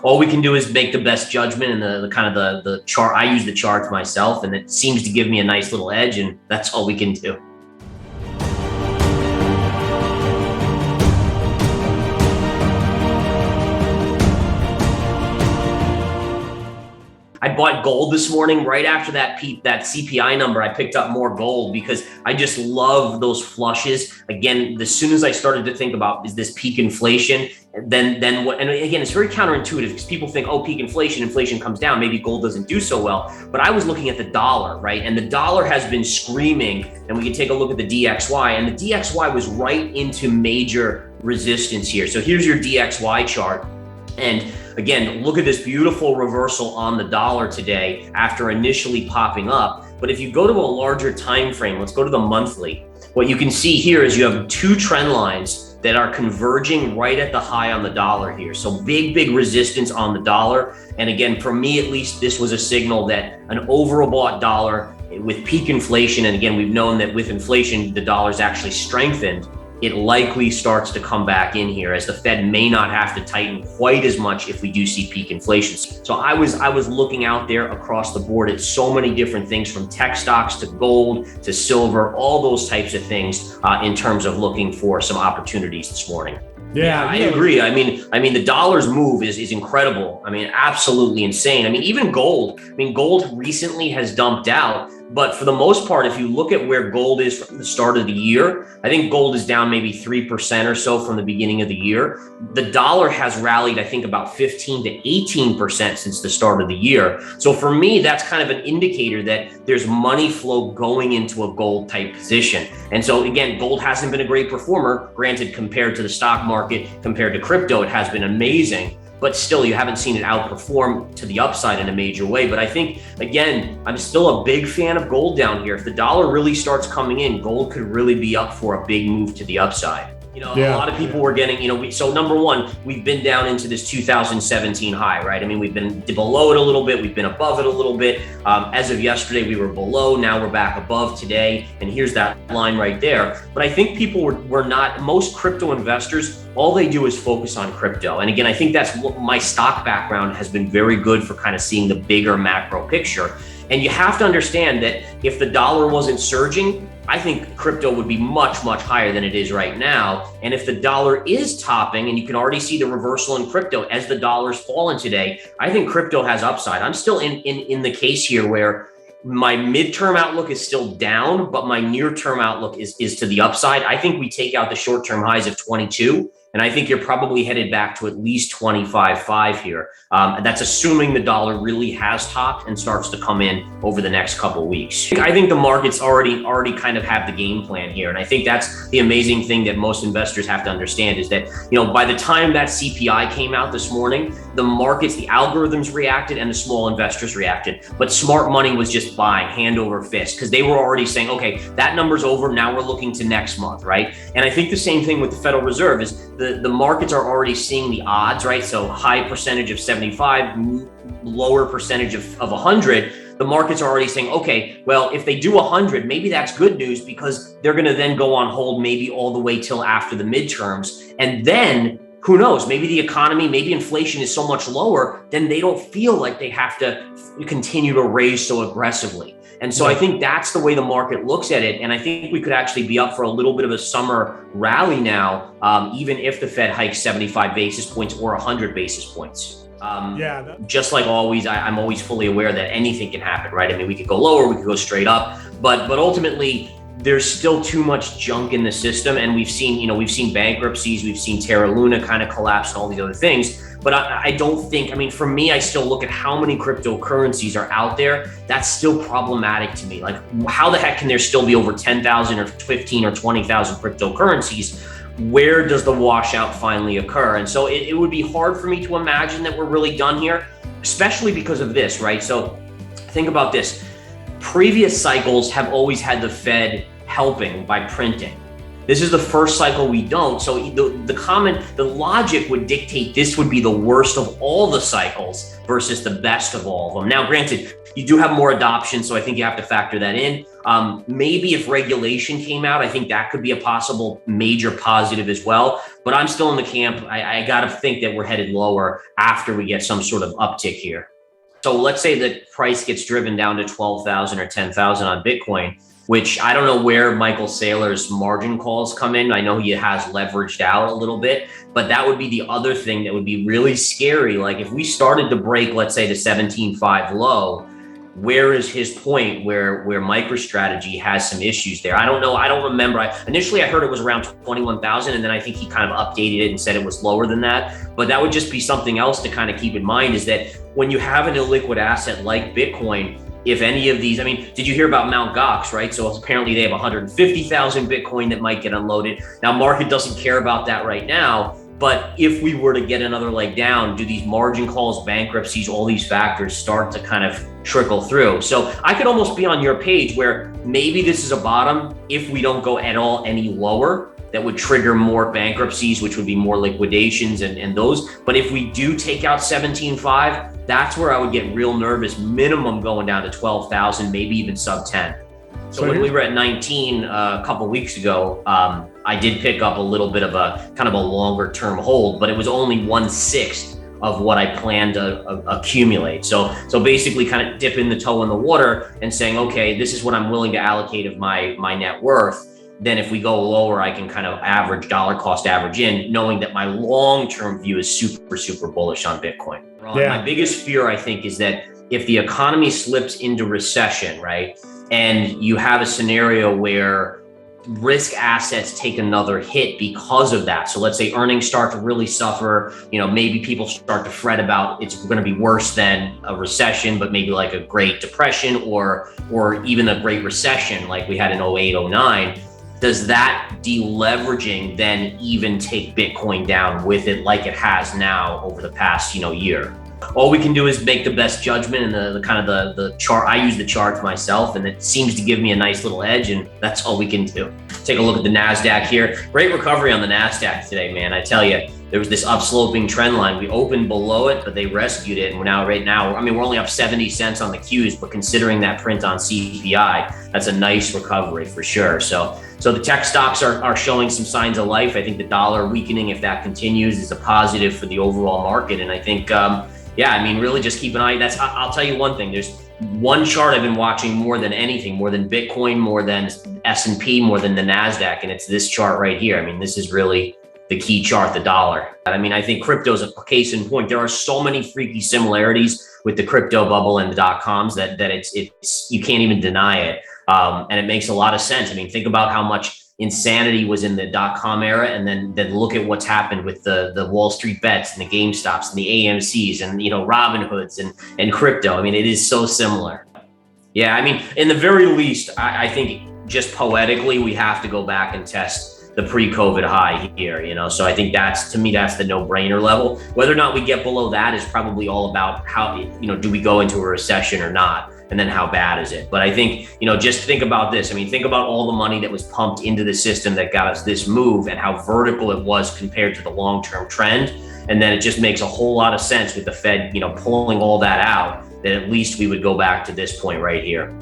all we can do is make the best judgment and the kind of the chart. I use the charts myself, and it seems to give me a nice little edge, and that's all we can do. I bought gold this morning right after that CPI number. I picked up more gold because I just love those flushes. Again, as soon as I started to think about, is this peak inflation? Then what? And again, it's very counterintuitive because people think, oh, peak inflation comes down, maybe gold doesn't do so well. But I was looking at the dollar, right? And the dollar has been screaming, and we can take a look at the DXY, and the DXY was right into major resistance here. So here's your DXY chart. And again, look at this beautiful reversal on the dollar today after initially popping up. But if you go to a larger time frame, let's go to the monthly. What you can see here is you have two trend lines that are converging right at the high on the dollar here. So big resistance on the dollar. And again, for me at least, this was a signal that an overbought dollar with peak inflation, and again, we've known that with inflation, the dollar's actually strengthened. It likely starts to come back in here as the Fed may not have to tighten quite as much if we do see peak inflation. So I was looking out there across the board at so many different things, from tech stocks to gold to silver, all those types of things in terms of looking for some opportunities this morning. Yeah, I agree. I mean, the dollar's move is incredible. I mean, absolutely insane. I mean, even gold. I mean, gold recently has dumped out, but for the most part, if you look at where gold is from the start of the year, I think gold is down maybe 3% or so from the beginning of the year. The dollar has rallied, I think, about 15 to 18% since the start of the year. So for me, that's kind of an indicator that there's money flow going into a gold type position. And so again, gold hasn't been a great performer. Granted, compared to the stock market, compared to crypto, it has been amazing. But still, you haven't seen it outperform to the upside in a major way. But I think, again, I'm still a big fan of gold down here. If the dollar really starts coming in, gold could really be up for a big move to the upside. A lot of people were getting, so number one, we've been down into this 2017 high, right? I mean, we've been below it a little bit. We've been above it a little bit. As of yesterday, we were below. Now we're back above today. And here's that line right there. But I think people were not, most crypto investors, all they do is focus on crypto. And again, I think that's what my stock background has been very good for kind of seeing the bigger macro picture. And you have to understand that if the dollar wasn't surging, I think crypto would be much higher than it is right now. And if the dollar is topping, and you can already see the reversal in crypto as the dollar's fallen today, I think crypto has upside. I'm still in the case here where my midterm outlook is still down, but my near-term outlook is to the upside. I think we take out the short-term highs of 22. And I think you're probably headed back to at least 25.5 here. That's assuming the dollar really has topped and starts to come in over the next couple of weeks. I think the markets already kind of have the game plan here. And I think that's the amazing thing that most investors have to understand is that, by the time that CPI came out this morning, the markets, the algorithms reacted and the small investors reacted. But smart money was just buying hand over fist because they were already saying, okay, that number's over. Now we're looking to next month, right? And I think the same thing with the Federal Reserve is the markets are already seeing the odds, right? So high percentage of 75, lower percentage of 100. The markets are already saying, okay, well, if they do 100, maybe that's good news because they're going to then go on hold maybe all the way till after the midterms. And then who knows, maybe the economy, maybe inflation is so much lower, then they don't feel like they have to continue to raise so aggressively. And so I think that's the way the market looks at it. And I think we could actually be up for a little bit of a summer rally now, even if the Fed hikes 75 basis points or 100 basis points. Just like always, I'm always fully aware that anything can happen, right? I mean, we could go lower, we could go straight up, but ultimately, there's still too much junk in the system. And we've seen bankruptcies, we've seen Terra Luna kind of collapse and all these other things. But I don't think, for me, I still look at how many cryptocurrencies are out there. That's still problematic to me. Like, how the heck can there still be over 10,000 or 15 or 20,000 cryptocurrencies? Where does the washout finally occur? And so it would be hard for me to imagine that we're really done here, especially because of this, right? So think about this. Previous cycles have always had the Fed helping by printing. This is the first cycle we don't. So the logic would dictate this would be the worst of all the cycles versus the best of all of them. Now, granted, you do have more adoption, so I think you have to factor that in. Maybe if regulation came out, I think that could be a possible major positive as well. but I'm still in the camp. I got to think that we're headed lower after we get some sort of uptick here. So let's say the price gets driven down to 12,000 or 10,000 on Bitcoin, which I don't know where Michael Saylor's margin calls come in. I know he has leveraged out a little bit, but that would be the other thing that would be really scary. Like if we started to break, let's say the 17.5 low, where is his point where MicroStrategy has some issues there? I don't know. I don't remember. Initially I heard it was around 21,000, and then I think he kind of updated it and said it was lower than that. But that would just be something else to kind of keep in mind, is that when you have an illiquid asset like Bitcoin, if any of these, I mean, did you hear about Mt. Gox, right? So apparently they have 150,000 Bitcoin that might get unloaded. Now, market doesn't care about that right now. But if we were to get another leg down, do these margin calls, bankruptcies, all these factors start to kind of trickle through? So I could almost be on your page where maybe this is a bottom if we don't go at all any lower. That would trigger more bankruptcies, which would be more liquidations and those. But if we do take out 17.5, that's where I would get real nervous, minimum going down to 12,000, maybe even sub 10. So when we were at 19 a couple weeks ago, I did pick up a little bit of a kind of a longer term hold, but it was only 1/6 of what I planned to accumulate. So basically kind of dipping the toe in the water and saying, okay, this is what I'm willing to allocate of my net worth. Then if we go lower, I can kind of average dollar cost average in, knowing that my long-term view is super, super bullish on Bitcoin. Yeah. My biggest fear, I think, is that if the economy slips into recession, right? And you have a scenario where risk assets take another hit because of that. So let's say earnings start to really suffer, maybe people start to fret about it's going to be worse than a recession, but maybe like a Great Depression or even a Great Recession like we had in 08, 09. Does that deleveraging then even take Bitcoin down with it like it has now over the past, year? All we can do is make the best judgment, and the chart. I use the chart myself, and it seems to give me a nice little edge, and that's all we can do. Take a look at the NASDAQ here. Great recovery on the NASDAQ today, man. I tell you, there was this upsloping trend line. We opened below it, but they rescued it. And right now, we're only up 70 cents on the Qs, but considering that print on CPI, that's a nice recovery for sure. So the tech stocks are showing some signs of life. I think the dollar weakening, if that continues, is a positive for the overall market. And I think, really just keep an eye. I'll tell you one thing. There's one chart I've been watching more than anything, more than Bitcoin, more than S&P, more than the NASDAQ. And it's this chart right here. This is really the key chart, the dollar. I think crypto is a case in point. There are so many freaky similarities with the crypto bubble and the dot-coms that it's you can't even deny it. And it makes a lot of sense. Think about how much insanity was in the dot-com era, and then look at what's happened with the Wall Street bets and the GameStops and the AMCs and Robinhoods and crypto. It is so similar. Yeah, in the very least, I think just poetically we have to go back and test the pre-COVID high here, so I think that's the no-brainer level. Whether or not we get below that is probably all about how, do we go into a recession or not? And then how bad is it? But I think, just think about this. Think about all the money that was pumped into the system that got us this move and how vertical it was compared to the long-term trend. And then it just makes a whole lot of sense with the Fed, pulling all that out, that at least we would go back to this point right here.